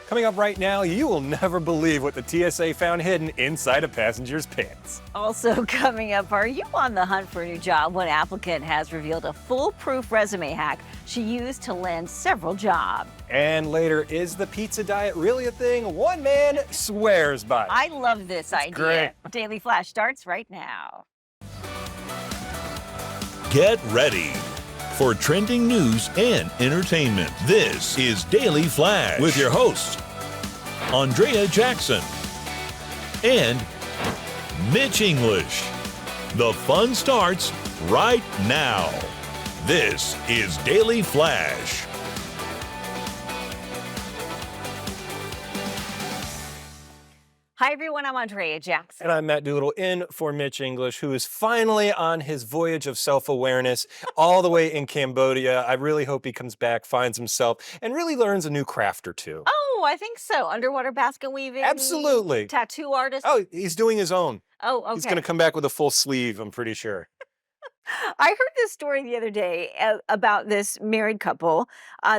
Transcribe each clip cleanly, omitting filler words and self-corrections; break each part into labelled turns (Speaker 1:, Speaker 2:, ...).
Speaker 1: Coming up right now, you will never believe what the TSA found hidden inside a passenger's pants.
Speaker 2: Also coming up, are you on the hunt for a new job? One applicant has revealed a foolproof resume hack she used to land several jobs.
Speaker 1: And later, is the pizza diet really a thing? One man swears by it.
Speaker 2: I love this idea.
Speaker 1: Great.
Speaker 2: Daily Flash starts right now.
Speaker 3: Get ready for trending news and entertainment. This is Daily Flash with your hosts, Andrea Jackson and Mitch English. The fun starts right now. This is Daily Flash.
Speaker 2: Hi, everyone. I'm Andrea Jackson.
Speaker 1: And I'm Matt Doolittle in for Mitch English, who is finally on his voyage of self-awareness all the way in Cambodia. I really hope he comes back, finds himself, and really learns a new craft or two.
Speaker 2: Oh, I think so. Underwater basket weaving.
Speaker 1: Absolutely.
Speaker 2: Tattoo artist.
Speaker 1: Oh, he's doing his own.
Speaker 2: Oh, okay.
Speaker 1: He's going to come back with a full sleeve, I'm pretty sure.
Speaker 2: I heard this story the other day about this married couple.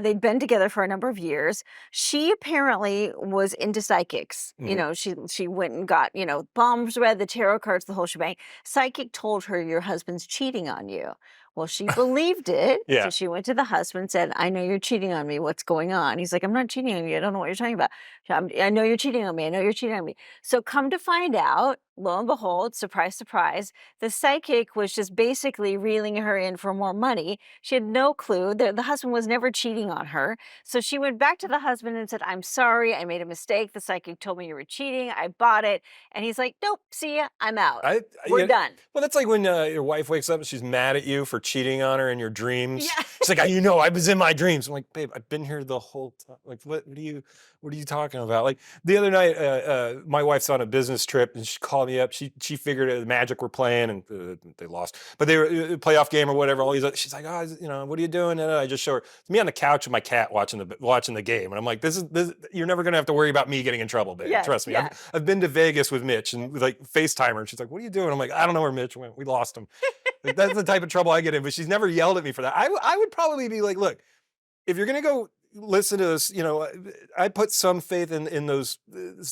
Speaker 2: They'd been together for a number of years. She apparently was into psychics.
Speaker 1: Mhm.
Speaker 2: You know, she went and got, palms read, the tarot cards, the whole shebang. Psychic told her your husband's cheating on you. Well, she believed it.
Speaker 1: Yeah.
Speaker 2: So she went to the husband and said, I know you're cheating on me. What's going on? He's like, I'm not cheating on you. I don't know what you're talking about. I know you're cheating on me. I know you're cheating on me. So come to find out, lo and behold, surprise, surprise, the psychic was just basically reeling her in for more money. She had no clue. The husband was never cheating on her. So she went back to the husband and said, I'm sorry. I made a mistake. The psychic told me you were cheating. I bought it. And he's like, nope, see ya. I'm out. We're done.
Speaker 1: Well, that's like when your wife wakes up and she's mad at you for cheating on her in your dreams.
Speaker 2: Yeah.
Speaker 1: She's like, I was in my dreams. I'm like, babe, I've been here the whole time. Like, what are you talking about? Like the other night, my wife's on a business trip and she called me up. She figured the Magic were playing and they lost, but they were a playoff game or whatever. All these, she's like, what are you doing? And I just show her, it's me on the couch with my cat watching the game. And I'm like, this you're never gonna have to worry about me getting in trouble, babe.
Speaker 2: Yes,
Speaker 1: Trust me.
Speaker 2: yeah.
Speaker 1: I've been to Vegas with Mitch and like FaceTime her. And she's like, what are you doing? I'm like, I don't know where Mitch went. We lost him. Like, that's the type of trouble I get in, but she's never yelled at me for that. I would probably be like, look, if you're going to go listen to this, I put some faith in those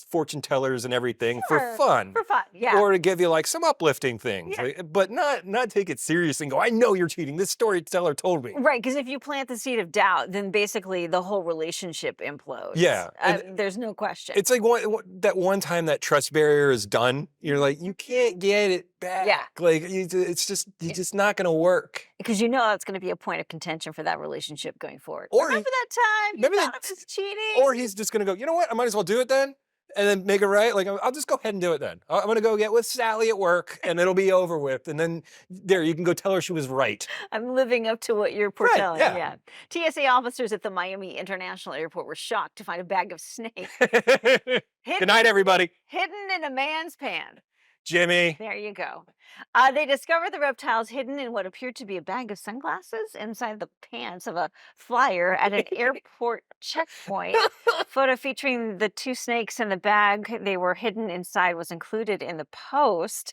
Speaker 1: fortune tellers and everything for fun.
Speaker 2: For fun, yeah.
Speaker 1: Or to give you like some uplifting things,
Speaker 2: Yeah.
Speaker 1: but not take it serious and go, I know you're cheating. This storyteller told me.
Speaker 2: Right, because if you plant the seed of doubt, then basically the whole relationship implodes.
Speaker 1: Yeah.
Speaker 2: There's no question.
Speaker 1: It's like that one time that trust barrier is done. You're like, you can't get it back.
Speaker 2: Yeah.
Speaker 1: Like it's just not going to work.
Speaker 2: Because you know that's going to be a point of contention for that relationship going forward.
Speaker 1: Or
Speaker 2: Remember that time you
Speaker 1: maybe
Speaker 2: thought I was cheating?
Speaker 1: Or he's just going to go, you know what? I might as well do it then. And then make it right. Like, I'll just go ahead and do it then. I'm going to go get with Sally at work and it'll be over with. And then there, you can go tell her she was right.
Speaker 2: I'm living up to what you're foretelling.
Speaker 1: yeah.
Speaker 2: TSA officers at the Miami International Airport were shocked to find a bag of snakes
Speaker 1: Good night, everybody.
Speaker 2: hidden in a man's pants.
Speaker 1: Jimmy.
Speaker 2: There you go. They discovered the reptiles hidden in what appeared to be a bag of sunglasses inside the pants of a flyer at an airport checkpoint. Photo featuring the two snakes in the bag they were hidden inside was included in the post.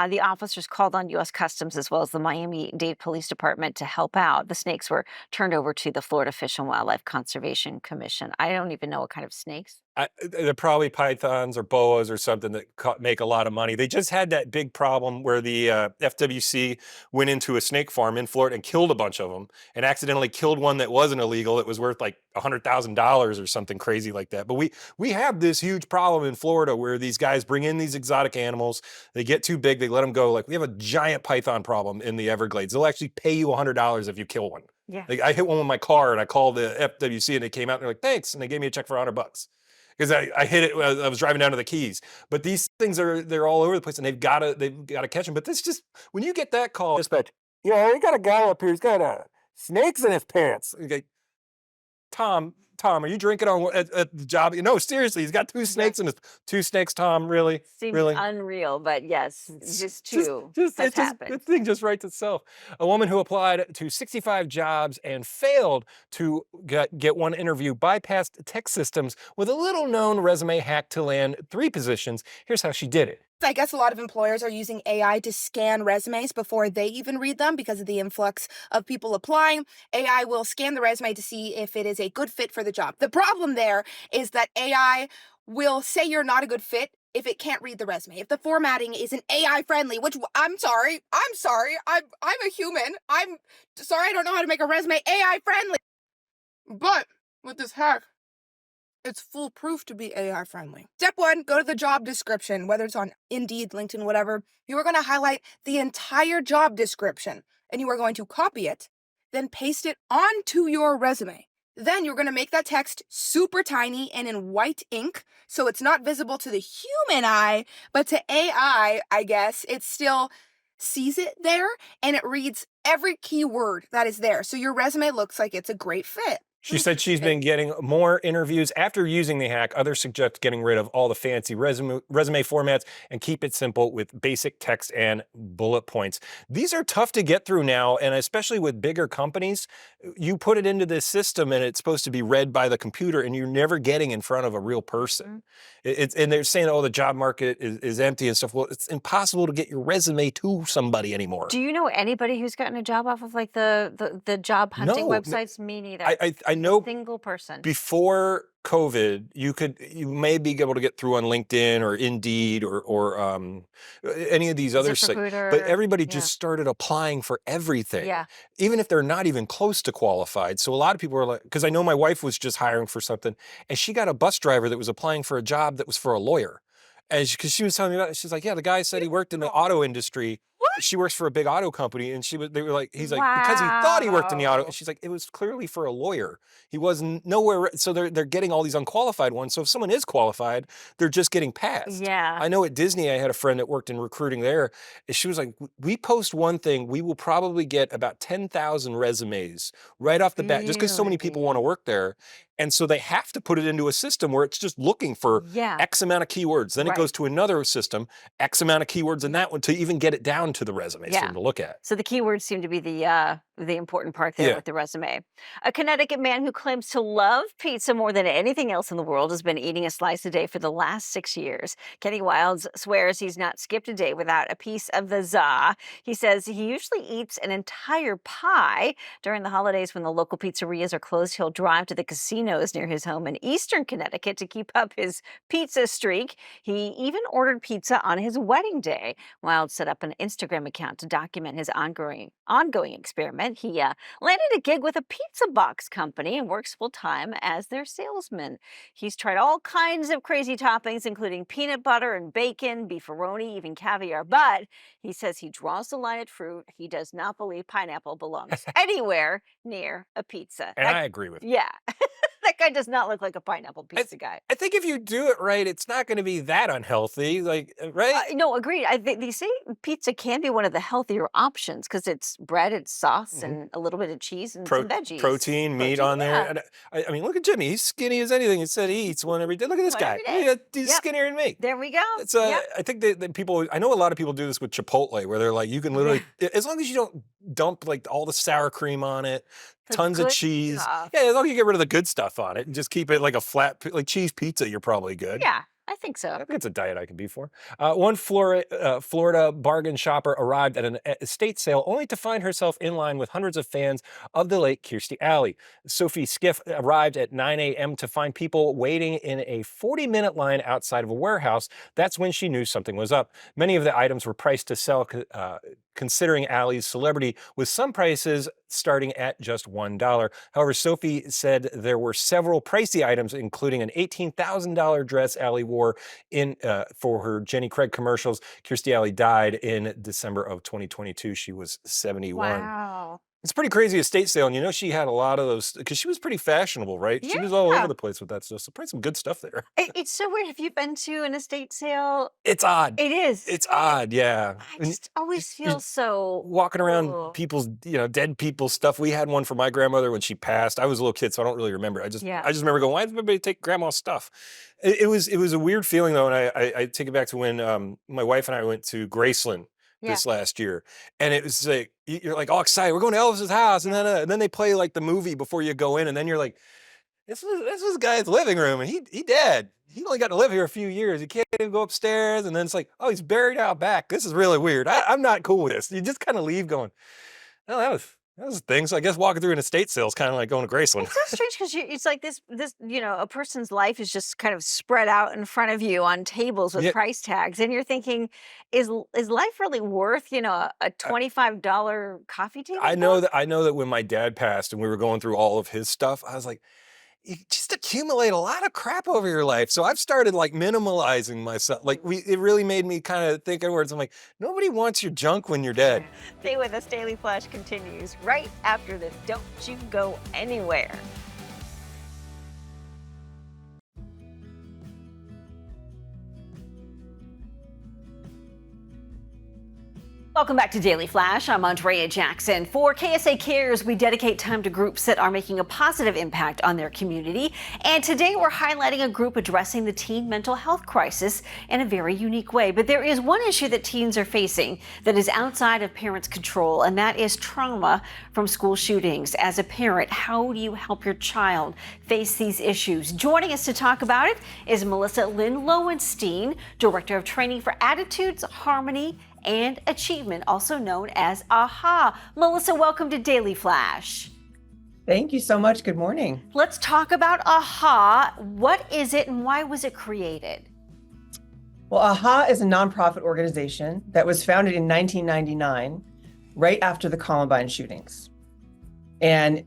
Speaker 2: The officers called on U.S. Customs as well as the Miami-Dade Police Department to help out. The snakes were turned over to the Florida Fish and Wildlife Conservation Commission. I don't even know what kind of snakes.
Speaker 1: They're probably pythons or boas or something that make a lot of money. They just had that big problem where the FWC went into a snake farm in Florida and killed a bunch of them and accidentally killed one that wasn't illegal. It was worth like $100,000 or something crazy like that. But we have this huge problem in Florida where these guys bring in these exotic animals. They get too big. They let them go. Like we have a giant python problem in the Everglades. They'll actually pay you $100 if you kill one.
Speaker 2: Yeah.
Speaker 1: Like I hit one with my car and I called the FWC and they came out and they're like, thanks. And they gave me a check for $100. Because I hit it when I was driving down to the Keys. But these things they're all over the place and they've got to catch them. But this just, when you get that call, dispatch, we got a guy up here, he's got snakes in his pants. Okay, Tom, are you drinking at the job? No, seriously, he's got two snakes in his, two snakes, Tom, really?
Speaker 2: Seems
Speaker 1: really?
Speaker 2: unreal, but yes, just two. That's happened.
Speaker 1: The thing just writes itself. A woman who applied to 65 jobs and failed to get one interview bypassed tech systems with a little known resume hack to land 3 positions. Here's how she did it.
Speaker 4: I guess a lot of employers are using AI to scan resumes before they even read them because of the influx of people applying. AI will scan the resume to see if it is a good fit for the job. The problem there is that AI will say you're not a good fit if it can't read the resume. If the formatting isn't AI friendly, which I'm sorry, I'm a human. I'm sorry, I don't know how to make a resume AI friendly. But with this hack, it's foolproof to be AI friendly. Step 1, go to the job description, whether it's on Indeed, LinkedIn, whatever. You are going to highlight the entire job description and you are going to copy it, then paste it onto your resume. Then you're going to make that text super tiny and in white ink so it's not visible to the human eye, but to AI, I guess, it still sees it there and it reads every keyword that is there. So your resume looks like it's a great fit.
Speaker 1: She said she's been getting more interviews after using the hack. Others suggest getting rid of all the fancy resume formats and keep it simple with basic text and bullet points. These are tough to get through now, and especially with bigger companies, you put it into this system and it's supposed to be read by the computer and you're never getting in front of a real person. And they're saying, oh, the job market is empty and stuff. Well, it's impossible to get your resume to somebody anymore.
Speaker 2: Do you know anybody who's gotten a job off of like the job hunting
Speaker 1: No,
Speaker 2: websites? Me neither.
Speaker 1: I know
Speaker 2: Single person.
Speaker 1: before COVID, you may be able to get through on LinkedIn or Indeed or any of these other sites, but
Speaker 2: ZipRecruiter,
Speaker 1: everybody
Speaker 2: yeah.
Speaker 1: just started applying for everything,
Speaker 2: Yeah.
Speaker 1: even if they're not even close to qualified. So a lot of people are like, because I know my wife was just hiring for something, and she got a bus driver that was applying for a job that was for a lawyer, and because she was telling me about it, she's like, yeah, the guy said he worked in the auto industry. She works for a big auto company, and they were like, he's like, because he thought he worked in the auto, and she's like, it was clearly for a lawyer. He wasn't nowhere. So they're getting all these unqualified ones. So if someone is qualified, they're just getting passed.
Speaker 2: Yeah.
Speaker 1: I know at Disney, I had a friend that worked in recruiting there, and she was like, we post one thing, we will probably get about 10,000 resumes right off the bat, just because so many people want to work there. And so they have to put it into a system where it's just looking for X amount of keywords. Then it goes to another system, X amount of keywords in that one to even get it down to the resume for them to look at.
Speaker 2: So the keywords seem to be the important part there with the resume. A Connecticut man who claims to love pizza more than anything else in the world has been eating a slice a day for the last 6 years. Kenny Wilds swears he's not skipped a day without a piece of the za. He says he usually eats an entire pie. During the holidays when the local pizzerias are closed, he'll drive to the casinos near his home in eastern Connecticut to keep up his pizza streak. He even ordered pizza on his wedding day. Wilds set up an Instagram account to document his ongoing experiment. He landed a gig with a pizza box company and works full-time as their salesman. He's tried all kinds of crazy toppings, including peanut butter and bacon, beefaroni, even caviar, but he says he draws the line at fruit. He does not believe pineapple belongs anywhere near a pizza.
Speaker 1: And I agree with you.
Speaker 2: Yeah. That guy does not look like a pineapple pizza guy.
Speaker 1: I think if you do it right, it's not going to be that unhealthy, like, right?
Speaker 2: No, agreed. They say pizza can be one of the healthier options because it's bread, it's sauce, and a little bit of cheese and some veggies.
Speaker 1: Protein, meat on there. And I mean, look at Jimmy. He's skinny as anything. He said he eats one every day. Look at this guy. He's skinnier than me.
Speaker 2: There we go.
Speaker 1: It's, I think that people, I know a lot of people do this with Chipotle, where they're like, you can literally, as long as you don't dump like all the sour cream on it, tons of cheese.
Speaker 2: Stuff.
Speaker 1: Yeah, as long as you get rid of the good stuff on it and just keep it like a flat, like cheese pizza, you're probably good.
Speaker 2: Yeah, I think so.
Speaker 1: I think it's a diet I can be for. One Florida bargain shopper arrived at an estate sale only to find herself in line with hundreds of fans of the late Kirstie Alley. Sophie Skiff arrived at 9 a.m. to find people waiting in a 40-minute line outside of a warehouse. That's when she knew something was up. Many of the items were priced to sell, considering Alley's celebrity, with some prices starting at just $1. However, Sophie said there were several pricey items, including an $18,000 dress Alley wore for her Jenny Craig commercials. Kirstie Alley died in December of 2022. She was 71.
Speaker 2: Wow.
Speaker 1: It's a pretty crazy estate sale, and you know she had a lot of those, because she was pretty fashionable, right? She was all over the place with that stuff, so probably some good stuff there.
Speaker 2: It's so weird. Have you been to an estate sale?
Speaker 1: It's odd.
Speaker 2: It is.
Speaker 1: It's odd, yeah.
Speaker 2: I just always feel so...
Speaker 1: Walking around people's, dead people's stuff. We had one for my grandmother when she passed. I was a little kid, so I don't really remember. I just remember going, why does everybody take grandma's stuff? It was a weird feeling, though, and I take it back to when my wife and I went to Graceland this last year, and it was like you're like all excited. We're going to Elvis's house, and then they play like the movie before you go in, and then you're like, this was guy's living room, and he dead. he only got to live here a few years. He can't even go upstairs. And then it's like, oh, he's buried out back. This is really weird. I'm not cool with this. You just kind of leave going, oh, that was things. I guess walking through an estate sale is kind of like going to Graceland.
Speaker 2: It's so strange because it's like this, a person's life is just kind of spread out in front of you on tables with
Speaker 1: Yeah.
Speaker 2: price tags, and you're thinking, is life really worth, a $25 coffee table?
Speaker 1: I know that when my dad passed and we were going through all of his stuff, I was like, you just accumulate a lot of crap over your life. So I've started like minimalizing myself. Like it really made me kind of think inwards. I'm like, nobody wants your junk when you're dead.
Speaker 2: Stay with us. Daily Flash continues right after this. Don't you go anywhere. Welcome back to Daily Flash. I'm Andrea Jackson. For KSA Cares, we dedicate time to groups that are making a positive impact on their community. And today we're highlighting a group addressing the teen mental health crisis in a very unique way. But there is one issue that teens are facing that is outside of parents' control, and that is trauma from school shootings. As a parent, how do you help your child face these issues? Joining us to talk about it is Melissa Lynn Lowenstein, Director of Training for Attitudes, Harmony, and Achievement, also known as AHA. Melissa, welcome to Daily Flash.
Speaker 5: Thank you so much. Good morning.
Speaker 2: Let's talk about AHA. What is it and why was it created?
Speaker 5: Well, AHA is a nonprofit organization that was founded in 1999, right after the Columbine shootings. And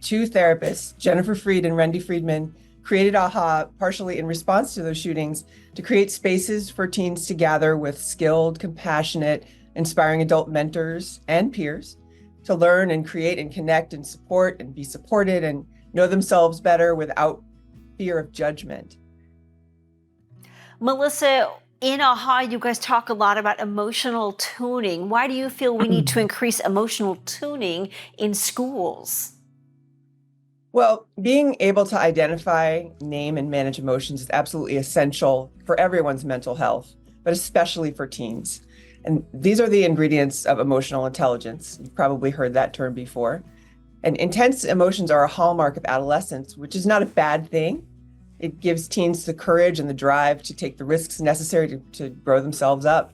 Speaker 5: two therapists, Jennifer Freed and Randy Friedman, created AHA partially in response to those shootings to create spaces for teens to gather with skilled, compassionate, inspiring adult mentors and peers to learn and create and connect and support and be supported and know themselves better without fear of judgment.
Speaker 2: Melissa, in AHA, you guys talk a lot about emotional tuning. Why do you feel we need to increase emotional tuning in schools?
Speaker 5: Well, being able to identify, name, and manage emotions is absolutely essential for everyone's mental health, but especially for teens. And these are the ingredients of emotional intelligence. You've probably heard that term before. And intense emotions are a hallmark of adolescence, which is not a bad thing. It gives teens the courage and the drive to take the risks necessary to grow themselves up.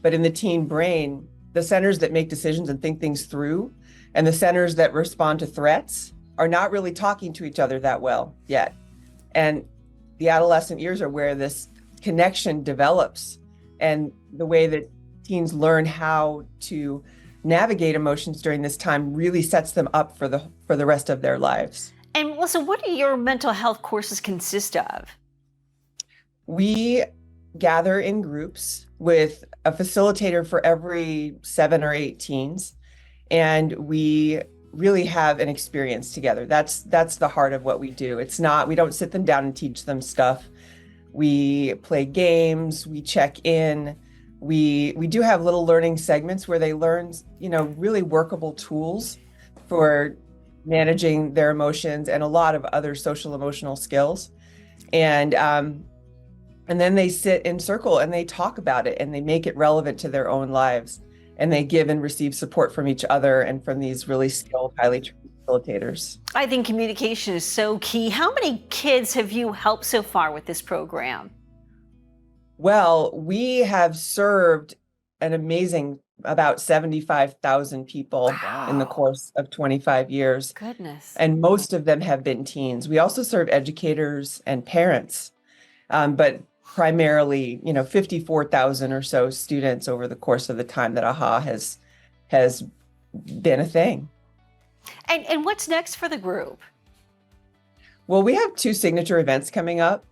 Speaker 5: But in the teen brain, the centers that make decisions and think things through, and the centers that respond to threats, are not really talking to each other that well yet. And the adolescent years are where this connection develops, and the way that teens learn how to navigate emotions during this time really sets them up for the rest of their lives.
Speaker 2: And Melissa, what do your mental health courses consist of?
Speaker 5: We gather in groups with a facilitator for every 7 or 8 teens, and we really have an experience together. That's the heart of what we do. We don't sit them down and teach them stuff. We play games, we check in. We do have little learning segments where they learn, really workable tools for managing their emotions and a lot of other social emotional skills. And then they sit in circle and they talk about it and they make it relevant to their own lives. And they give and receive support from each other and from these really skilled, highly trained facilitators.
Speaker 2: I think communication is so key. How many kids have you helped so far with this program?
Speaker 5: Well, we have served an amazing about 75,000 people in the course of 25 years.
Speaker 2: Goodness.
Speaker 5: And most of them have been teens. We also serve educators and parents, but primarily, 54,000 or so students over the course of the time that AHA has been a thing.
Speaker 2: And what's next for the group?
Speaker 5: Well, we have 2 signature events coming up.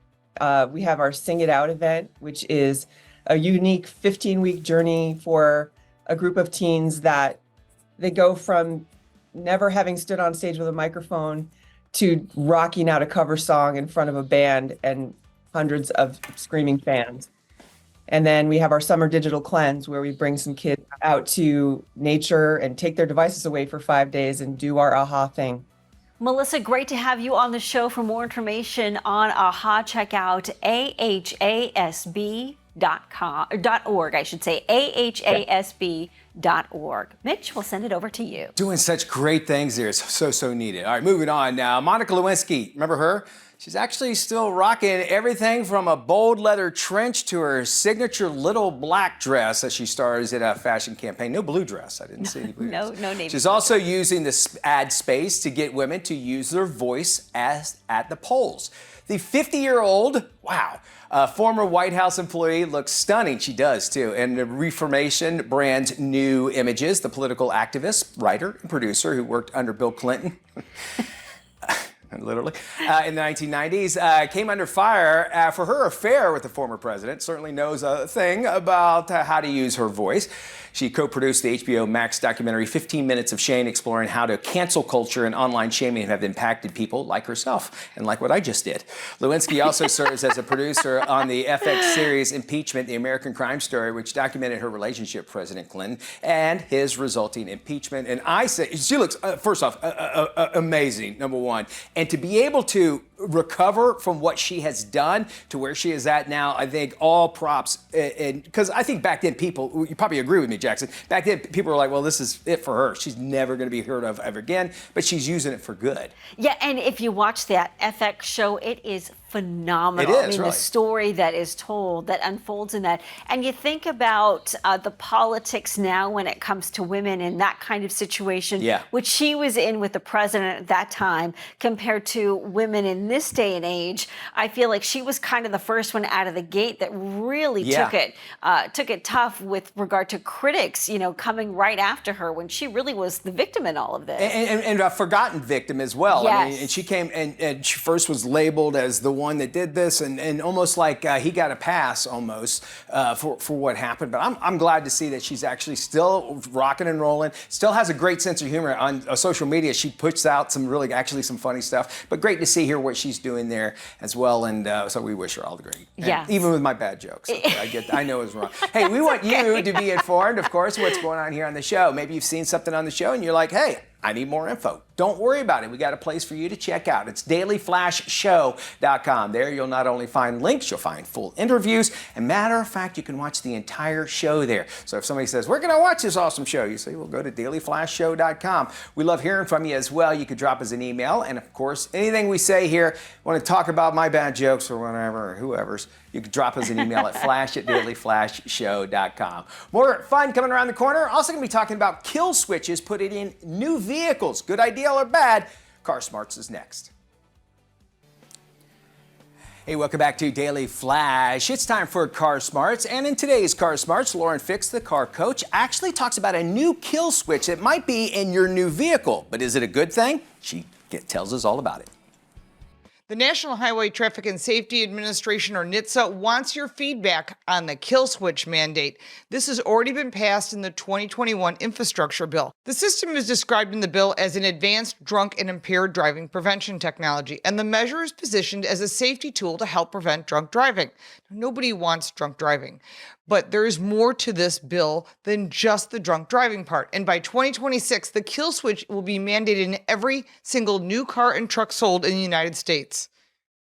Speaker 5: We have our Sing It Out event, which is a unique 15-week journey for a group of teens that they go from never having stood on stage with a microphone to rocking out a cover song in front of a band and hundreds of screaming fans. And then we have our summer digital cleanse where we bring some kids out to nature and take their devices away for 5 days and do our AHA thing.
Speaker 2: Melissa, great to have you on the show. For more information on AHA, check out ahasb.org. I should say ahasb.org. Mitch, we'll send it over to you.
Speaker 6: Doing such great things there. It's so needed. All right, moving on now. Monica Lewinsky, remember her? She's actually still rocking everything from a bold leather trench to her signature little black dress as she stars in a fashion campaign. No blue dress. I didn't see any blue dress.
Speaker 2: No navy.
Speaker 6: She's also using this ad space to get women to use their voice at the polls. The 50-year-old, former White House employee looks stunning. She does, too. And the Reformation brand's new images, the political activist, writer, and producer who worked under Bill Clinton. Literally, in the 1990s, came under fire for her affair with the former president. Certainly knows a thing about how to use her voice. She co-produced the HBO Max documentary 15 Minutes of Shame, exploring how to cancel culture and online shaming have impacted people like herself and like what I just did. Lewinsky also serves as a producer on the FX series Impeachment, the American Crime Story, which documented her relationship with President Clinton and his resulting impeachment. And I say, she looks, first off, amazing, number one. And to be able to recover from what she has done to where she is at now, I think all props. Because I think back then people, you probably agree with me, Jackson, back then people were like, well, this is it for her. She's never going to be heard of ever again, but she's using it for good.
Speaker 2: Yeah, and if you watch that FX show, it is phenomenal.
Speaker 6: It is,
Speaker 2: I mean,
Speaker 6: really.
Speaker 2: the story that is told, that unfolds in that. And you think about the politics now when it comes to women in that kind of situation, which she was in with the president at that time, compared to women in this day and age. I feel like she was kind of the first one out of the gate that really took it tough with regard to critics, coming right after her when she really was the victim in all of this.
Speaker 6: And a forgotten victim as well.
Speaker 2: Yes.
Speaker 6: I mean, and she came and she first was labeled as the one that did this, and almost like he got a pass almost for what happened. But I'm glad to see that she's actually still rocking and rolling, still has a great sense of humor. On social media, she puts out some funny stuff, but great to see here what she's doing there as well. And so we wish her all the great. And even with my bad jokes. Okay, I know it's wrong. Hey, we want you to be informed, of course, what's going on here on the show. Maybe you've seen something on the show and you're like, hey, I need more info. Don't worry about it. We got a place for you to check out. It's dailyflashshow.com. There you'll not only find links, you'll find full interviews. And matter of fact, you can watch the entire show there. So if somebody says, where can I watch this awesome show? You say, well, go to dailyflashshow.com. We love hearing from you as well. You could drop us an email. And of course, anything we say here, want to talk about my bad jokes or whatever, or whoever's, you can drop us an email at flash@dailyflashshow.com. More fun coming around the corner. Also going to be talking about kill switches put it in new vehicles. Good idea or bad? Car Smarts is next. Hey, welcome back to Daily Flash. It's time for Car Smarts. And in today's Car Smarts, Lauren Fix, the car coach, actually talks about a new kill switch that might be in your new vehicle. But is it a good thing? She tells us all about it.
Speaker 7: The National Highway Traffic and Safety Administration, or NHTSA, wants your feedback on the kill switch mandate. This has already been passed in the 2021 infrastructure bill. The system is described in the bill as an advanced drunk and impaired driving prevention technology, and the measure is positioned as a safety tool to help prevent drunk driving. Nobody wants drunk driving. But there is more to this bill than just the drunk driving part. And by 2026, the kill switch will be mandated in every single new car and truck sold in the United States.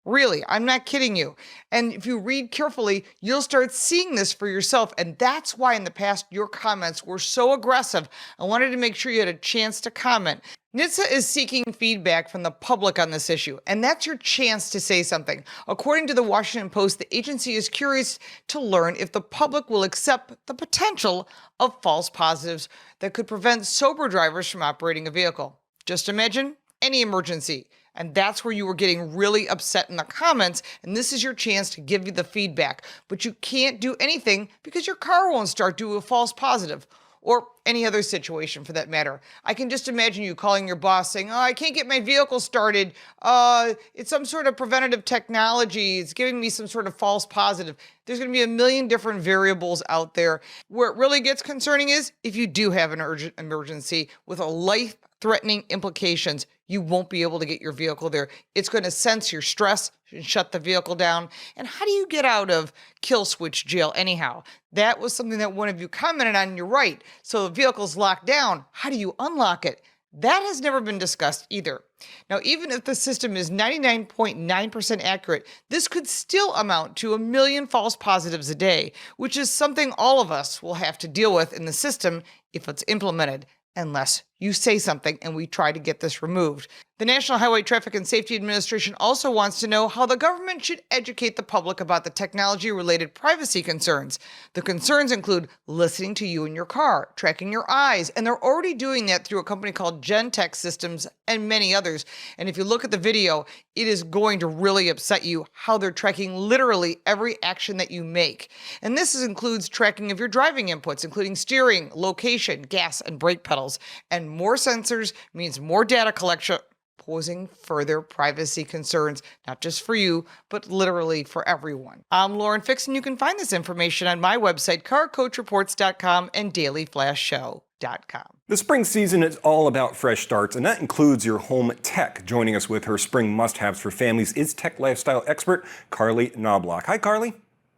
Speaker 7: Really, I'm not kidding you. And if you read carefully, you'll start seeing this for yourself. And that's why in the past, your comments were so aggressive. I wanted to make sure you had a chance to comment. NHTSA is seeking feedback from the public on this issue, and that's your chance to say something. According to the Washington Post, the agency is curious to learn if the public will accept the potential of false positives that could prevent sober drivers from operating a vehicle. Just imagine any emergency. And that's where you were getting really upset in the comments, and this is your chance to give you the feedback. But you can't do anything because your car won't start due to a false positive, or any other situation for that matter. I can just imagine you calling your boss saying, oh, I can't get my vehicle started. It's some sort of preventative technology. It's giving me some sort of false positive. There's going to be a million different variables out there. Where it really gets concerning is if you do have an urgent emergency with a life-threatening implications, you won't be able to get your vehicle there. It's going to sense your stress and shut the vehicle down. And how do you get out of kill switch jail anyhow? That was something that one of you commented on, and you're right. So the vehicle's locked down. How do you unlock it? That has never been discussed either. Now, even if the system is 99.9% accurate, this could still amount to 1 million false positives a day, which is something all of us will have to deal with in the system if it's implemented, unless you say something and we try to get this removed. The National Highway Traffic and Safety Administration also wants to know how the government should educate the public about the technology-related privacy concerns. The concerns include listening to you in your car, tracking your eyes, and they're already doing that through a company called Gentex Systems and many others. And if you look at the video, it is going to really upset you how they're tracking literally every action that you make. And this includes tracking of your driving inputs, including steering, location, gas, and brake pedals. And more sensors means more data collection, posing further privacy concerns, not just for you, but literally for everyone. I'm Lauren Fix, and you can find this information on my website, carcoachreports.com and dailyflashshow.com.
Speaker 1: The spring season is all about fresh starts, and that includes your home tech. Joining us with her spring must-haves for families is tech lifestyle expert Carly Knobloch. Hi, Carly.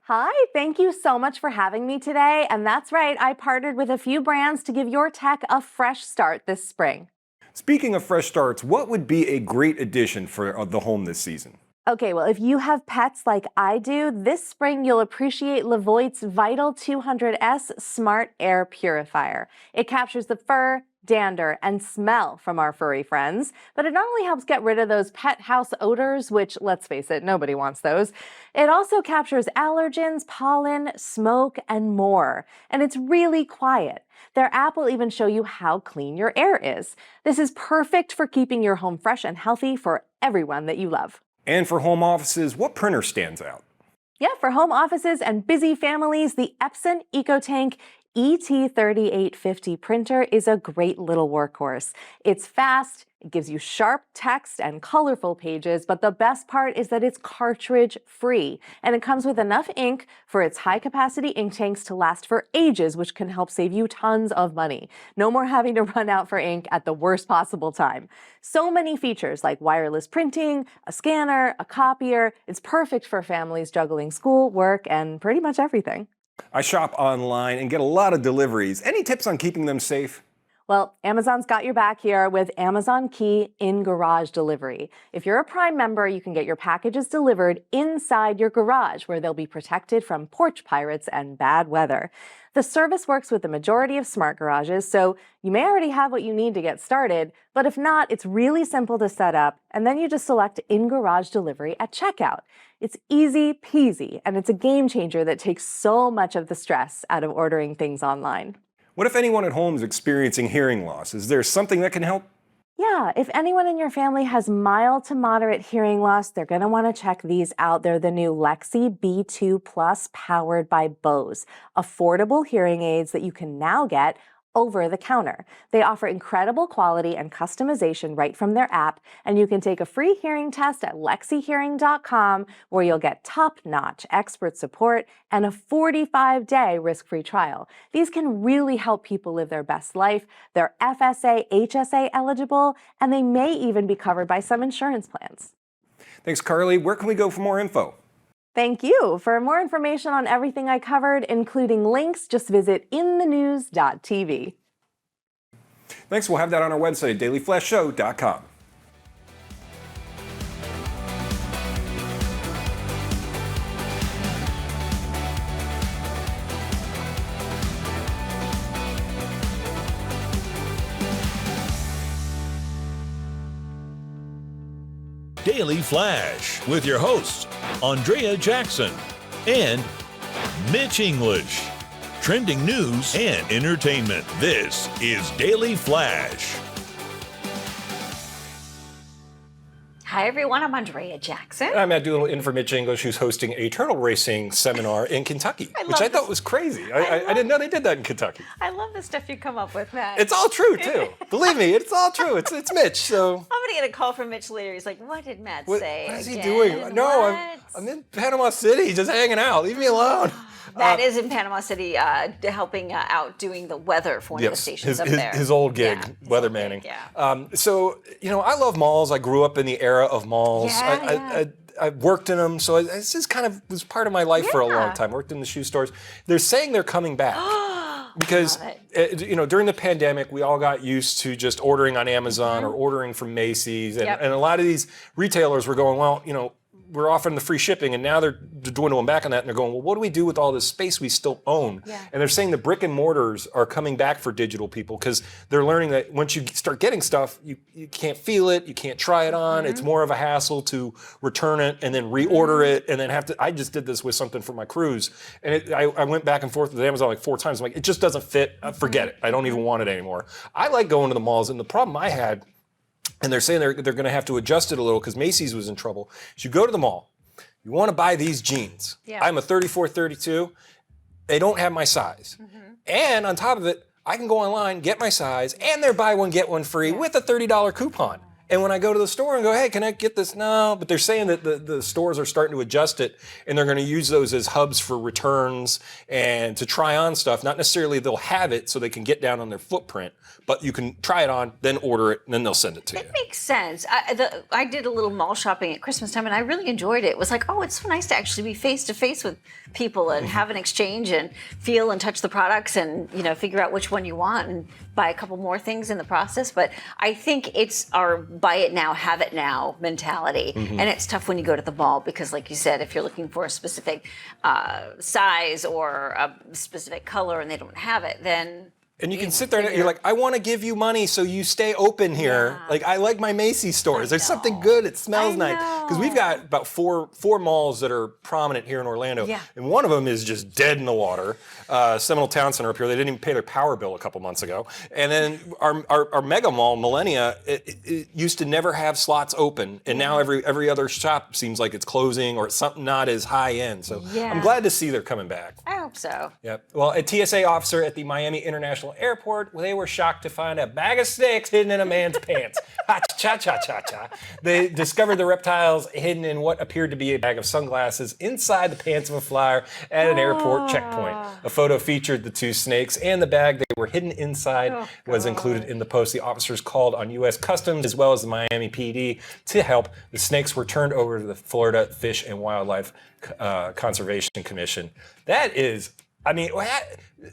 Speaker 8: Hi, thank you so much for having me today. And that's right, I partnered with a few brands to give your tech a fresh start this spring.
Speaker 1: Speaking of fresh starts, what would be a great addition for the home this season?
Speaker 8: Okay, well, if you have pets like I do, this spring you'll appreciate Levoit's Vital 200S Smart Air Purifier. It captures the fur, dander, and smell from our furry friends, but it not only helps get rid of those pet house odors, which, let's face it, nobody wants those, it also captures allergens, pollen, smoke, and more. And it's really quiet. Their app will even show you how clean your air is. This is perfect for keeping your home fresh and healthy for everyone that you love.
Speaker 1: And for home offices, what printer stands out?
Speaker 8: Yeah, for home offices and busy families, the Epson EcoTank ET3850 printer is a great little workhorse. It's fast, it gives you sharp text and colorful pages, but the best part is that it's cartridge free, and it comes with enough ink for its high capacity ink tanks to last for ages, which can help save you tons of money. No more having to run out for ink at the worst possible time. So many features like wireless printing, a scanner, a copier. It's perfect for families juggling school, work, and pretty much everything.
Speaker 1: I shop online and get a lot of deliveries. Any tips on keeping them safe?
Speaker 8: Well, Amazon's got your back here with Amazon Key in-garage delivery. If you're a Prime member, you can get your packages delivered inside your garage, where they'll be protected from porch pirates and bad weather. The service works with the majority of smart garages, so you may already have what you need to get started, but if not, it's really simple to set up, and then you just select in-garage delivery at checkout. It's easy peasy, and it's a game changer that takes so much of the stress out of ordering things online.
Speaker 1: What if anyone at home is experiencing hearing loss? Is there something that can help?
Speaker 8: Yeah, if anyone in your family has mild to moderate hearing loss, they're going to want to check these out. They're the new Lexi B2 Plus powered by Bose, affordable hearing aids that you can now get over the counter. They offer incredible quality and customization right from their app, and you can take a free hearing test at lexihearing.com, where you'll get top-notch expert support and a 45-day risk-free trial. These can really help people live their best life. They're FSA, HSA eligible, and they may even be covered by some insurance plans.
Speaker 1: Thanks, Carly. Where can we go for more info?
Speaker 8: Thank you. For more information on everything I covered, including links, just visit inthenews.tv.
Speaker 1: Thanks. We'll have that on our website, dailyflashshow.com.
Speaker 3: Daily Flash with your hosts, Andrea Jackson and Mitch English. Trending news and entertainment. This is Daily Flash.
Speaker 2: Hi, everyone. I'm Andrea Jackson.
Speaker 1: I'm Matt Doolittle in for Mitch English, who's hosting a turtle racing seminar in Kentucky, which I thought was crazy. I didn't know they did that in Kentucky.
Speaker 2: I love the stuff you come up with, Matt.
Speaker 1: It's all true, too. Believe me, it's all true. It's Mitch, so...
Speaker 2: I'm going to get a call from Mitch later. He's like, what did Matt say?
Speaker 1: What is he
Speaker 2: again?
Speaker 1: doing? No,
Speaker 2: What?
Speaker 1: I'm in Panama City, just hanging out. Leave me alone.
Speaker 2: Matt is in Panama City helping out doing the weather for one of the stations up there.
Speaker 1: His old gig,
Speaker 2: Yeah, his
Speaker 1: weather
Speaker 2: old
Speaker 1: manning.
Speaker 2: gig, yeah.
Speaker 1: So, I love malls. I grew up in the era of malls.
Speaker 2: Yeah,
Speaker 1: I worked in them, so this just kind of was part of my life for a long
Speaker 2: Yeah.
Speaker 1: time. Worked in the shoe stores. They're saying they're coming back. Because, during the pandemic, we all got used to just ordering on Amazon or ordering from Macy's. And a lot of these retailers were going, well, we're offering the free shipping, and now they're dwindling back on that, and they're going, well, what do we do with all this space we still own?
Speaker 2: Yeah.
Speaker 1: And they're saying the brick and mortars are coming back for digital people because they're learning that once you start getting stuff, you can't feel it, you can't try it on. It's more of a hassle to return it and then reorder it and then have to. I just did this with something for my cruise, and I went back and forth with Amazon like 4 times. I'm like, it just doesn't fit. Forget it. I don't even want it anymore. I like going to the malls, and the problem I had, and they're saying they're going to have to adjust it a little because Macy's was in trouble. Is you go to the mall, you want to buy these jeans.
Speaker 2: Yeah.
Speaker 1: I'm a 34, 32. They don't have my size. And on top of it, I can go online, get my size, and they're buy one, get one free with a $30 coupon. And when I go to the store and go, hey, can I get this? No, but they're saying that the stores are starting to adjust it, and they're going to use those as hubs for returns and to try on stuff. Not necessarily they'll have it so they can get down on their footprint, but you can try it on, then order it, and then they'll send it to you.
Speaker 2: It makes sense. I did a little mall shopping at Christmas time, and I really enjoyed it. It was like, oh, it's so nice to actually be face to face with people and have an exchange and feel and touch the products and, you know, figure out which one you want and buy a couple more things in the process. But I think it's our buy it now, have it now mentality. And it's tough when you go to the mall because, like you said, if you're looking for a specific size or a specific color and they don't have it, then...
Speaker 1: And you can sit there and you're like, I want to give you money so you stay open here.
Speaker 2: Yeah.
Speaker 1: Like, I like my Macy's stores. There's something good. It smells nice. Because we've got about four malls that are prominent here in Orlando.
Speaker 2: Yeah.
Speaker 1: And one of them is just dead in the water. Seminole Town Center up here, they didn't even pay their power bill a couple months ago. And then our mega mall, Millennia, it used to never have slots open. And now every other shop seems like it's closing or it's something not as high end. So I'm glad to see they're coming back.
Speaker 2: I hope so.
Speaker 1: Yep. Well, a TSA officer at the Miami International Airport, they were shocked to find a bag of snakes hidden in a man's pants. Ha-cha-cha-cha-cha. They discovered the reptiles hidden in what appeared to be a bag of sunglasses inside the pants of a flyer at an airport checkpoint. A photo featured the 2 snakes and the bag they were hidden inside was included in the post. The officers called on U.S. Customs as well as the Miami PD to help. The snakes were turned over to the Florida Fish and Wildlife Conservation Commission. That is... I mean,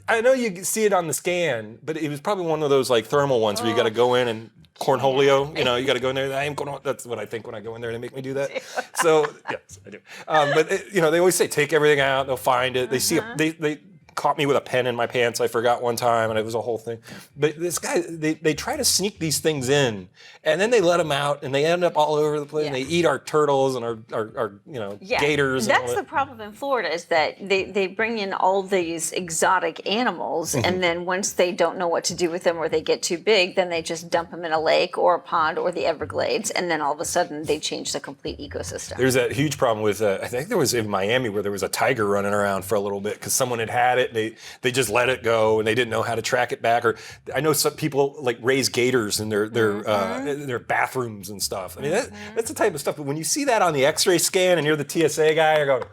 Speaker 1: I know you see it on the scan, but it was probably one of those like thermal ones where you got to go in and cornholio, you know, you got to go in there. I am going. That's what I think when I go in there. They make me do that. So yes, I do. But you know, they always say take everything out. They'll find it. They see. They caught me with a pen in my pants. I forgot one time, and it was a whole thing. But this guy, they try to sneak these things in, and then they let them out, and they end up all over the place. And they eat our turtles and our gators.
Speaker 2: That's the problem in Florida is that they bring in all these exotic animals, and then once they don't know what to do with them or they get too big, then they just dump them in a lake or a pond or the Everglades, and then all of a sudden they change the complete ecosystem.
Speaker 1: There's a huge problem with, I think there was in Miami where there was a tiger running around for a little bit because someone had it. They just let it go and they didn't know how to track it back. Or I know some people like raise gators in their bathrooms and stuff. I mean, that's the type of stuff. But when you see that on the X-ray scan and you're the TSA guy, you're going,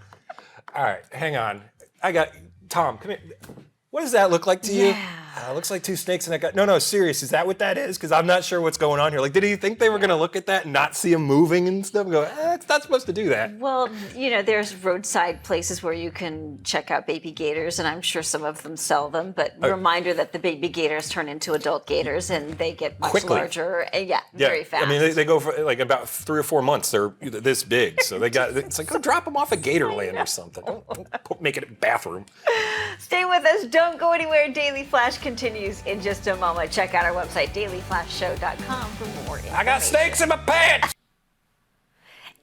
Speaker 1: all right, hang on. Tom, come here. What does that look like to you? It looks like 2 snakes in that guy. No, serious. Is that what that is? Because I'm not sure what's going on here. Like, did he think they were going to look at that and not see him moving and stuff and go, it's not supposed to do that?
Speaker 2: Well, you know, there's roadside places where you can check out baby gators, and I'm sure some of them sell them. But reminder that the baby gators turn into adult gators, and they get much larger. Very fast.
Speaker 1: I mean, they go for like about 3 or 4 months. They're this big. So it's like, go drop them off at Gatorland or something. Don't make it a bathroom.
Speaker 2: Stay with us. Don't go anywhere. Daily Flash continues in just a moment. Check out our website, dailyflashshow.com, for more information.
Speaker 1: I got snakes in my pants!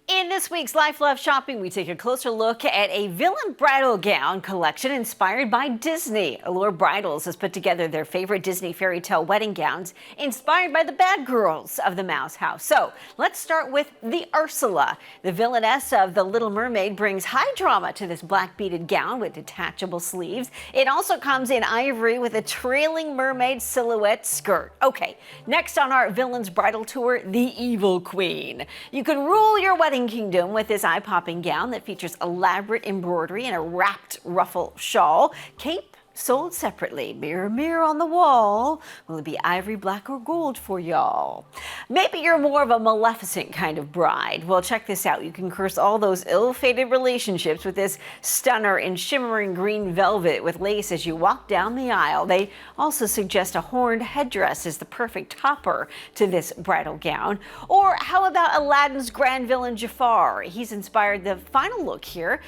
Speaker 2: In this week's Life Love Shopping, we take a closer look at a villain bridal gown collection inspired by Disney. Allure Bridals has put together their favorite Disney fairy tale wedding gowns inspired by the bad girls of the Mouse House. So let's start with the Ursula. The villainess of The Little Mermaid brings high drama to this black beaded gown with detachable sleeves. It also comes in ivory with a trailing mermaid silhouette skirt. Okay, next on our Villains Bridal Tour, the Evil Queen. You can rule your wedding kingdom with this eye-popping gown that features elaborate embroidery and a wrapped ruffle shawl, cape, Sold separately. Mirror, mirror on the wall. Will it be ivory, black, or gold for y'all? Maybe you're more of a Maleficent kind of bride. Well, check this out. You can curse all those ill-fated relationships with this stunner in shimmering green velvet with lace as you walk down the aisle. They also suggest a horned headdress is the perfect topper to this bridal gown. Or how about Aladdin's grand villain Jafar? He's inspired the final look here.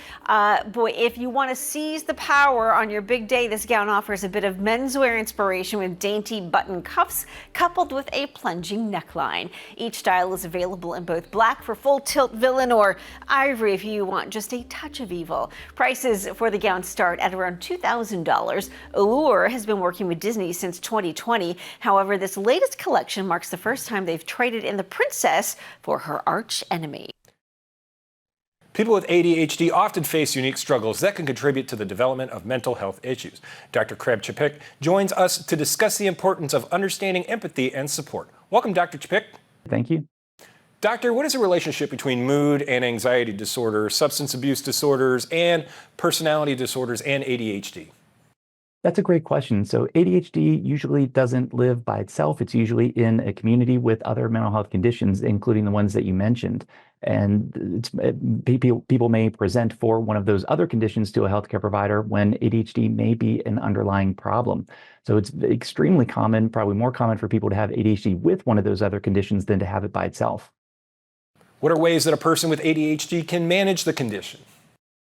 Speaker 2: Boy, if you want to seize the power on your big day, this gown offers a bit of menswear inspiration with dainty button cuffs coupled with a plunging neckline. Each style is available in both black for full tilt villain or ivory if you want just a touch of evil. Prices for the gown start at around $2,000. Allure has been working with Disney since 2020. However, this latest collection marks the first time they've traded in the princess for her arch enemy.
Speaker 1: People with ADHD often face unique struggles that can contribute to the development of mental health issues. Dr. Kreb Chapik joins us to discuss the importance of understanding empathy and support. Welcome, Dr. Chapik.
Speaker 9: Thank you.
Speaker 1: Doctor, what is the relationship between mood and anxiety disorders, substance abuse disorders, and personality disorders and ADHD?
Speaker 9: That's a great question. So ADHD usually doesn't live by itself. It's usually in a community with other mental health conditions, including the ones that you mentioned. And people may present for one of those other conditions to a healthcare provider when ADHD may be an underlying problem. So it's extremely common, probably more common for people to have ADHD with one of those other conditions than to have it by itself.
Speaker 1: What are ways that a person with ADHD can manage the condition?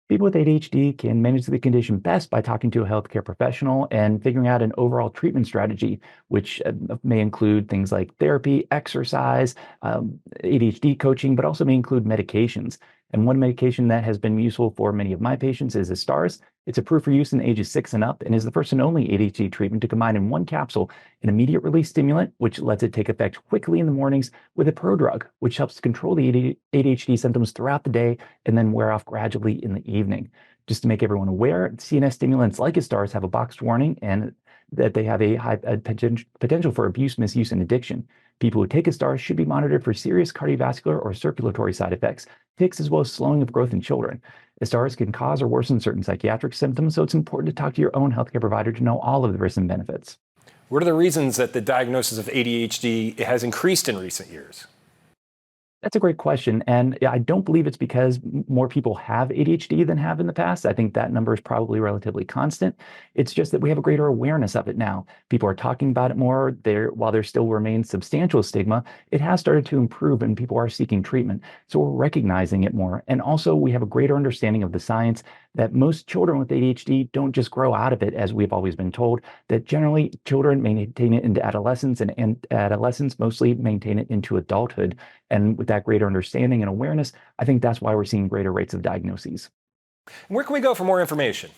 Speaker 9: People with ADHD can manage the condition best by talking to a healthcare professional and figuring out an overall treatment strategy, which may include things like therapy, exercise, ADHD coaching, but also may include medications. And one medication that has been useful for many of my patients is Stars. It's approved for use in ages 6 and up and is the first and only ADHD treatment to combine in one capsule an immediate release stimulant, which lets it take effect quickly in the mornings, with a prodrug, which helps control the ADHD symptoms throughout the day and then wear off gradually in the evening. Just to make everyone aware, CNS stimulants like Stars have a boxed warning and that they have a high potential for abuse, misuse, and addiction. People who take Stars should be monitored for serious cardiovascular or circulatory side effects, tics, as well as slowing of growth in children. Stars can cause or worsen certain psychiatric symptoms, so it's important to talk to your own healthcare provider to know all of the risks and benefits.
Speaker 1: What are the reasons that the diagnosis of ADHD has increased in recent years?
Speaker 9: That's a great question. And I don't believe it's because more people have ADHD than have in the past. I think that number is probably relatively constant. It's just that we have a greater awareness of it now. People are talking about it more. While there still remains substantial stigma, it has started to improve and people are seeking treatment. So we're recognizing it more. And also we have a greater understanding of the science that most children with ADHD don't just grow out of it, as we've always been told, that generally children maintain it into adolescence and adolescents mostly maintain it into adulthood. And with that greater understanding and awareness, I think that's why we're seeing greater rates of diagnoses.
Speaker 1: Where can we go for more information?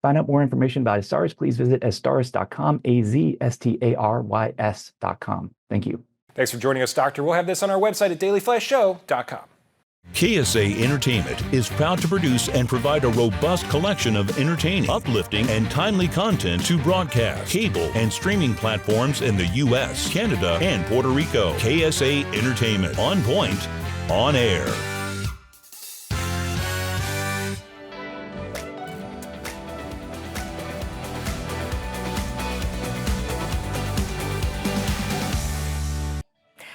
Speaker 9: Find out more information about Stars, please visit astars.com, AZSTARYS.com. Thank you.
Speaker 1: Thanks for joining us, Doctor. We'll have this on our website at dailyflashshow.com.
Speaker 3: KSA Entertainment is proud to produce and provide a robust collection of entertaining, uplifting, and timely content to broadcast, cable, and streaming platforms in the U.S., Canada, and Puerto Rico. KSA Entertainment. On point, on air.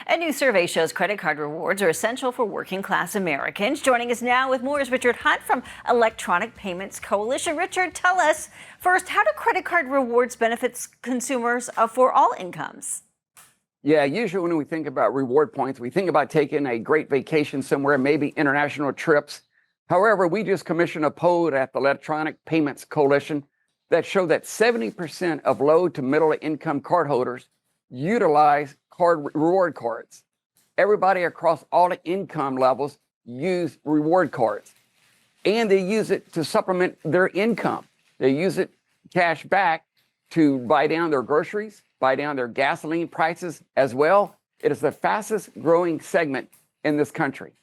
Speaker 2: A new survey shows credit card rewards are essential for working class Americans. Joining us now with more is Richard Hunt from Electronic Payments Coalition. Richard, tell us first, how do credit card rewards benefit consumers for all incomes?
Speaker 10: Yeah, usually when we think about reward points, we think about taking a great vacation somewhere, maybe international trips. However, we just commissioned a poll at the Electronic Payments Coalition that showed that 70% of low to middle income cardholders utilize reward cards. Everybody across all the income levels use reward cards, and they use it to supplement their income. They use it cash back to buy down their groceries, buy down their gasoline prices as well. It is the fastest growing segment in this country.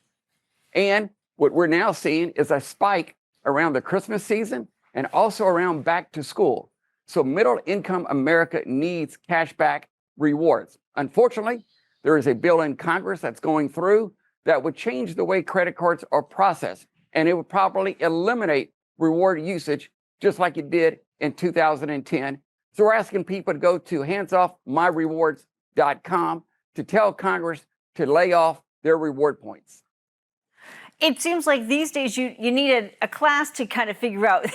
Speaker 10: And what we're now seeing is a spike around the Christmas season and also around back to school. So middle income America needs cash back rewards. Unfortunately, there is a bill in Congress that's going through that would change the way credit cards are processed, and it would probably eliminate reward usage just like it did in 2010. So we're asking people to go to handsoffmyrewards.com to tell Congress to lay off their reward points.
Speaker 2: It seems like these days you need a class to kind of figure out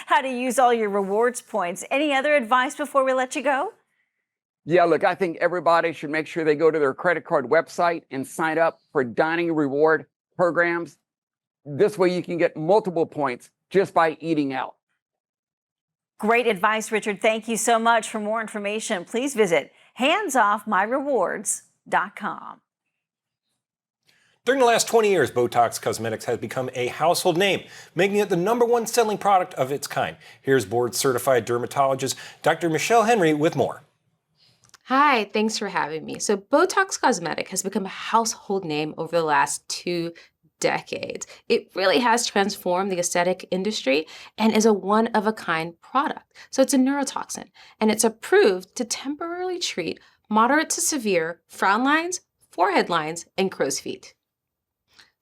Speaker 2: how to use all your rewards points. Any other advice before we let you go?
Speaker 10: Yeah, look, I think everybody should make sure they go to their credit card website and sign up for dining reward programs. This way you can get multiple points just by eating out.
Speaker 2: Great advice, Richard. Thank you so much. For more information, please visit handsoffmyrewards.com.
Speaker 1: During the last 20 years, Botox Cosmetics has become a household name, making it the #1 selling product of its kind. Here's board-certified dermatologist Dr. Michelle Henry with more.
Speaker 11: Hi, thanks for having me. So Botox Cosmetic has become a household name over the last 2 decades. It really has transformed the aesthetic industry and is a one-of-a-kind product. So it's a neurotoxin, and it's approved to temporarily treat moderate to severe frown lines, forehead lines, and crow's feet.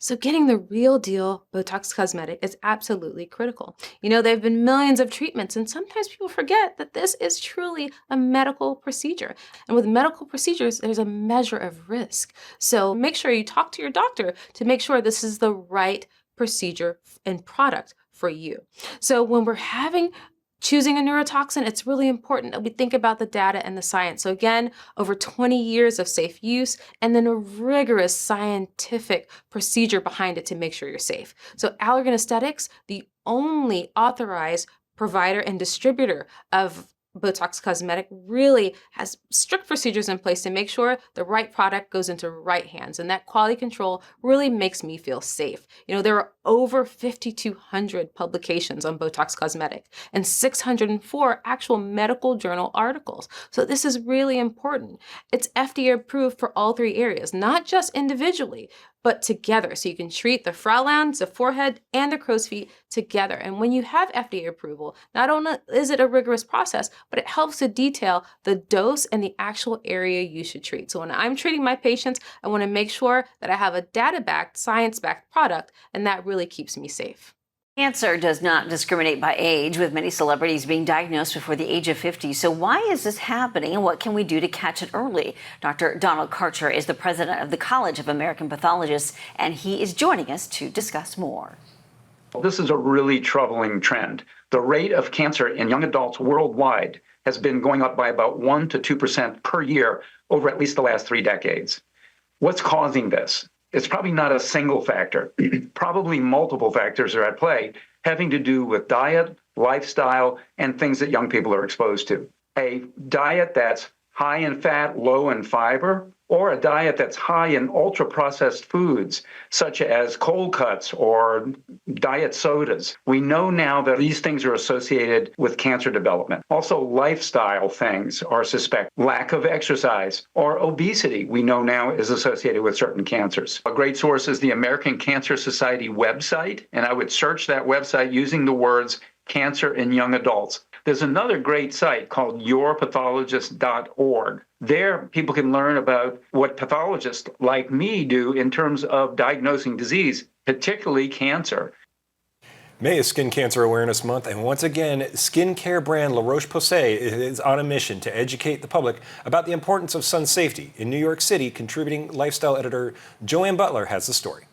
Speaker 11: So getting the real deal Botox Cosmetic is absolutely critical. You know, there have been millions of treatments, and sometimes people forget that this is truly a medical procedure. And with medical procedures, there's a measure of risk. So make sure you talk to your doctor to make sure this is the right procedure and product for you. So when we're choosing a neurotoxin, it's really important that we think about the data and the science. So again, over 20 years of safe use and then a rigorous scientific procedure behind it to make sure you're safe. So Allergan Aesthetics, the only authorized provider and distributor of Botox Cosmetic, really has strict procedures in place to make sure the right product goes into right hands. And that quality control really makes me feel safe. You know, there are over 5,200 publications on Botox Cosmetic and 604 actual medical journal articles. So this is really important. It's FDA approved for all 3 areas, not just individually, but together. So you can treat the frown lines, the forehead, and the crow's feet together. And when you have FDA approval, not only is it a rigorous process, but it helps to detail the dose and the actual area you should treat. So when I'm treating my patients, I want to make sure that I have a data-backed, science-backed product, and that really keeps me safe.
Speaker 2: Cancer does not discriminate by age, with many celebrities being diagnosed before the age of 50. So why is this happening, and what can we do to catch it early? Dr. Donald Karcher is the president of the College of American Pathologists, and he is joining us to discuss more.
Speaker 12: This is a really troubling trend. The rate of cancer in young adults worldwide has been going up by about 1% to 2% per year over at least the last 3 decades. What's causing this? It's probably not a single factor. Probably multiple factors are at play, having to do with diet, lifestyle, and things that young people are exposed to. A diet that's high in fat, low in fiber, or a diet that's high in ultra-processed foods, such as cold cuts or diet sodas. We know now that these things are associated with cancer development. Also, lifestyle things are suspected. Lack of exercise or obesity, we know now, is associated with certain cancers. A great source is the American Cancer Society website, and I would search that website using the words cancer in young adults. There's another great site called yourpathologist.org. There, people can learn about what pathologists like me do in terms of diagnosing disease, particularly cancer.
Speaker 1: May is Skin Cancer Awareness Month, and once again, skincare brand La Roche-Posay is on a mission to educate the public about the importance of sun safety. In New York City, contributing lifestyle editor Joanne Butler has the story.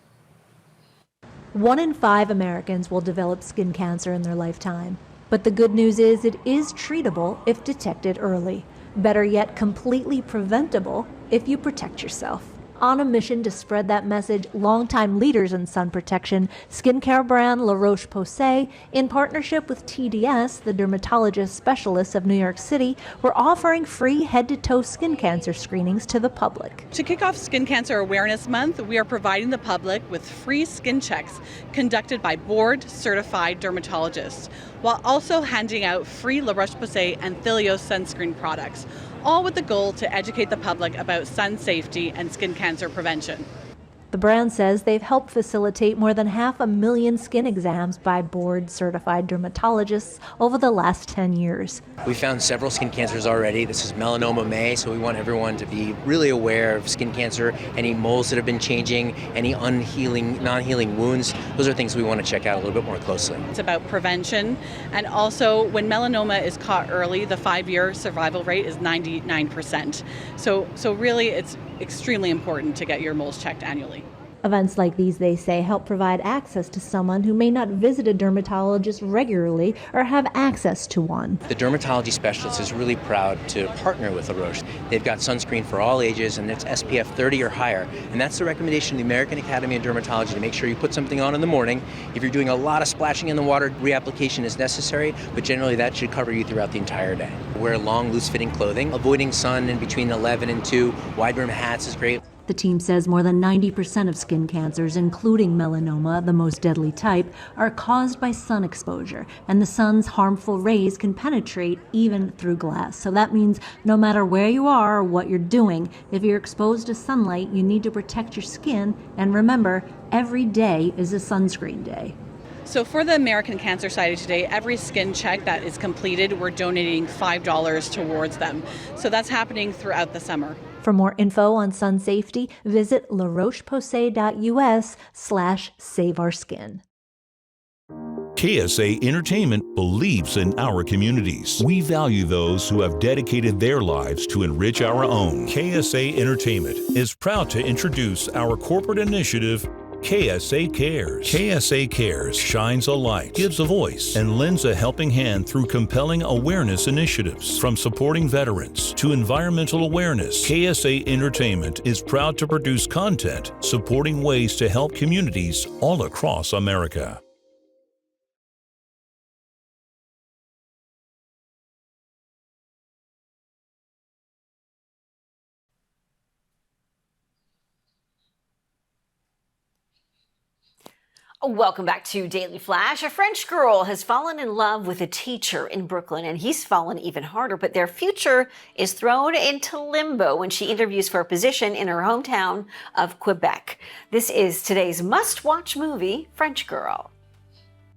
Speaker 13: 1 in 5 Americans will develop skin cancer in their lifetime. But the good news is it is treatable if detected early. Better yet, completely preventable if you protect yourself. On a mission to spread that message, longtime leaders in sun protection, skincare brand La Roche-Posay, in partnership with TDS, the dermatologist specialists of New York City, were offering free head-to-toe skin cancer screenings to the public.
Speaker 14: To kick off Skin Cancer Awareness Month, we are providing the public with free skin checks conducted by board-certified dermatologists, while also handing out free La Roche-Posay and Thilios sunscreen products, all with the goal to educate the public about sun safety and skin cancer prevention.
Speaker 13: The brand says they've helped facilitate more than 500,000 skin exams by board-certified dermatologists over the last 10 years.
Speaker 15: We found several skin cancers already. This is Melanoma May, so we want everyone to be really aware of skin cancer, any moles that have been changing, any non-healing wounds. Those are things we want to check out a little bit more closely.
Speaker 14: It's about prevention, and also when melanoma is caught early, the 5-year survival rate is 99%. So really it's extremely important to get your moles checked annually.
Speaker 13: Events like these, they say, help provide access to someone who may not visit a dermatologist regularly or have access to one.
Speaker 15: The dermatology specialist is really proud to partner with La Roche. They've got sunscreen for all ages, and it's SPF 30 or higher. And that's the recommendation of the American Academy of Dermatology, to make sure you put something on in the morning. If you're doing a lot of splashing in the water, reapplication is necessary, but generally that should cover you throughout the entire day. Wear long, loose-fitting clothing. Avoiding sun in between 11 and 2. Wide-brim hats is great.
Speaker 13: The team says more than 90% of skin cancers, including melanoma, the most deadly type, are caused by sun exposure, and the sun's harmful rays can penetrate even through glass. So that means no matter where you are or what you're doing, if you're exposed to sunlight, you need to protect your skin. And remember, every day is a sunscreen day.
Speaker 14: So for the American Cancer Society today, every skin check that is completed, we're donating $5 towards them. So that's happening throughout the summer.
Speaker 13: For more info on sun safety, visit larocheposay.us/saveourskin.
Speaker 3: KSA Entertainment believes in our communities. We value those who have dedicated their lives to enrich our own. KSA Entertainment is proud to introduce our corporate initiative, KSA Cares. KSA Cares shines a light, gives a voice, and lends a helping hand through compelling awareness initiatives. From supporting veterans to environmental awareness, KSA Entertainment is proud to produce content supporting ways to help communities all across America.
Speaker 2: Welcome back to Daily Flash. A French girl has fallen in love with a teacher in Brooklyn, and he's fallen even harder, but their future is thrown into limbo when she interviews for a position in her hometown of Quebec. This is today's must-watch movie, French Girl.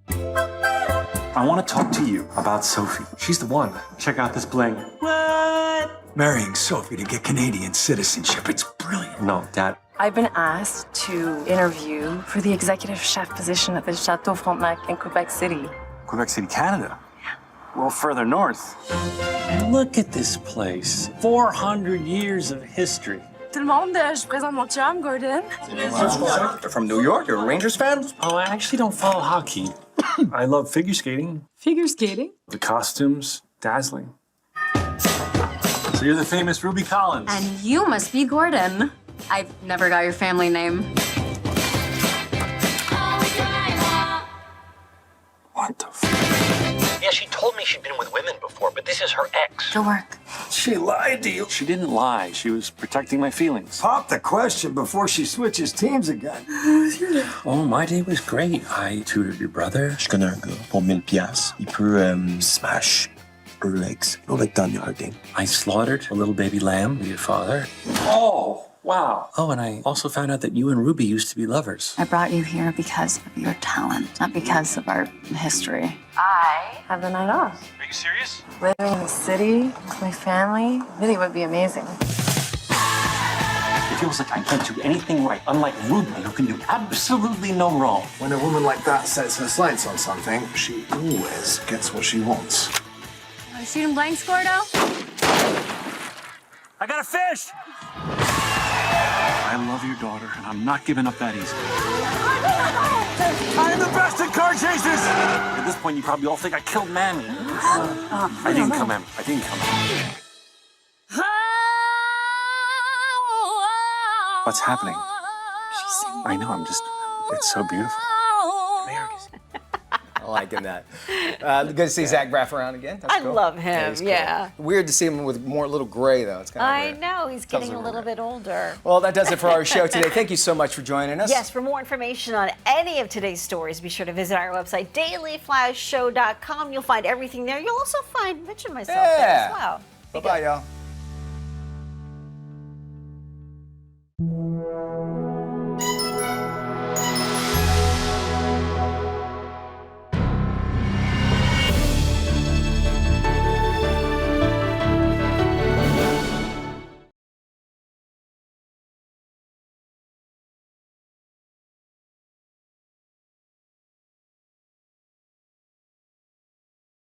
Speaker 16: I want to talk to you about Sophie. She's the one. Check out this bling.
Speaker 17: What? Marrying Sophie to get Canadian citizenship. It's brilliant.
Speaker 16: No, Dad.
Speaker 18: I've been asked to interview for the executive chef position at the Chateau Frontenac in Quebec City.
Speaker 16: Quebec City, Canada? Yeah. A little further north.
Speaker 19: And look at this place. 400 years of history.
Speaker 18: Tout le monde, je présente mon chum, Gordon.
Speaker 16: You're from New York? You're a Rangers fan?
Speaker 19: Oh, I actually don't follow hockey.
Speaker 16: I love figure skating.
Speaker 18: Figure skating?
Speaker 16: The costumes, dazzling. So you're the famous Ruby Collins.
Speaker 18: And you must be Gordon. I've never got your family name.
Speaker 16: What the f?
Speaker 20: Yeah, she told me she'd been with women before, but this is her ex.
Speaker 18: Go work.
Speaker 16: She lied to you. She didn't lie. She was protecting my feelings. Pop the question before she switches teams again.
Speaker 19: Oh, my day was great. I tutored your brother.
Speaker 21: Je connais un gars pour 1000 piastres. Il peut smash her legs. No, like done your thing.
Speaker 19: I slaughtered a little baby lamb with your father. Oh, wow. Oh, and I also found out that you and Ruby used to be lovers.
Speaker 18: I brought you here because of your talent, not because of our history. I have the night off.
Speaker 20: Are you serious?
Speaker 18: Living in the city with my family really would be amazing.
Speaker 19: It feels like I can't do anything right, unlike Ruby, who can do absolutely no wrong.
Speaker 21: When a woman like that sets her sights on something, she always gets what she wants.
Speaker 18: Want to shoot him blanks, Gordo?
Speaker 16: I got a fish! I love your daughter, and I'm not giving up that easy. I am the best at car chases! At this point, you probably all think I killed Mammy. I didn't kill Mammy. I didn't kill Mammy. What's happening? I know, it's so beautiful.
Speaker 6: I like that. Good to see Zach Braff around again. That's
Speaker 2: I
Speaker 6: cool.
Speaker 2: love him,
Speaker 6: Cool.
Speaker 2: yeah.
Speaker 6: Weird to see him with more little gray, though. It's kind of
Speaker 2: I
Speaker 6: weird.
Speaker 2: know, he's getting a little bit older.
Speaker 6: Well, that does it for our show today. Thank you so much for joining us.
Speaker 2: Yes, for more information on any of today's stories, be sure to visit our website, dailyflashshow.com. You'll find everything there. You'll also find Mitch and myself there as well.
Speaker 6: Bye-bye, y'all.